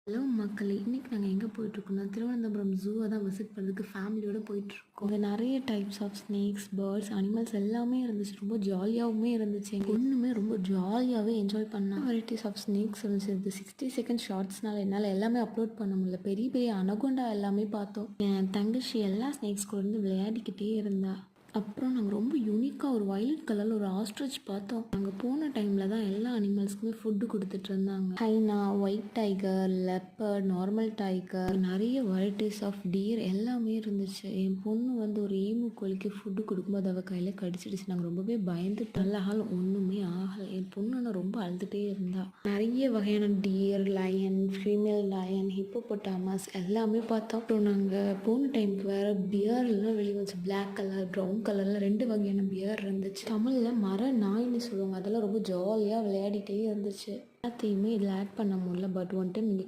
Hello மக்களே! இன்னைக்கு நாங்க எங்க போயிட்டுருக்கோம்னா, திருவனந்தபுரம் ஜூவ தான் விசிட் பண்ணுறதுக்கு ஃபேமிலியோட போயிட்டுருக்கோம். அங்க நெறைய types of snakes, birds, animals எல்லாமே இருந்துச்சு. ரொம்ப ஜாலியாவுமே இருந்துச்சு. எங்க பொண்ணுமே ரொம்ப ஜாலியாவே என்ஜாய் பண்ணா. வெரைட்டிஸ் ஆஃப் ஸ்னேக்ஸ் இருந்துச்சு. இது 60 செகண்ட் ஷார்ட்ஸ்னால என்னால எல்லாமே அப்லோட் பண்ண முடியல. பெரிய பெரிய அனகோண்டா எல்லாமே பார்த்தோம். என் தங்கச்சி எல்லா ஸ்னேக்ஸ் கூட இருந்து விளையாடிக்கிட்டே இருந்தா. அப்புறம் நாங்கள் ரொம்ப யூனிக்காக ஒரு வயலட் கலரில் ஒரு ஆஸ்ட்ரிச் பார்த்தோம். நாங்கள் போன டைமில் தான் எல்லா அனிமல்ஸ்க்குமே ஃபுட்டு கொடுத்துட்டு இருந்தாங்க. Hyena, white tiger, leopard, normal tiger, நிறைய வெரைட்டிஸ் ஆஃப் டீர் எல்லாமே இருந்துச்சு. என் பொண்ணு வந்து ஒரு ஈமு கோழிக்கு ஃபுட்டு கொடுக்கும்போது அவள் கையில் கடிச்சிடுச்சு. நாங்கள் ரொம்பவே பயந்துட்டு நல்ல ஆள் ஒன்றுமே ஆகலை. என் பொண்ணு ரொம்ப அழுதுகிட்டே இருந்தா. நிறைய வகையான deer, lion, female lion, hippopotamus எல்லாமே பார்த்தோம். அப்புறம் நாங்கள் போன டைமுக்கு வேறு பியர்லாம் வெளியே வந்துச்சு. பிளாக் கலர், ப்ரௌன் கலரில் 2 வகையான பியர் இருந்துச்சு. தமிழில் மர நாய்ன்னு சொல்லுவாங்க. அதெல்லாம் ரொம்ப ஜாலியாக விளையாடிட்டே இருந்துச்சு. எல்லாத்தையுமே இதில் ஆட் பண்ண முடியல. But one time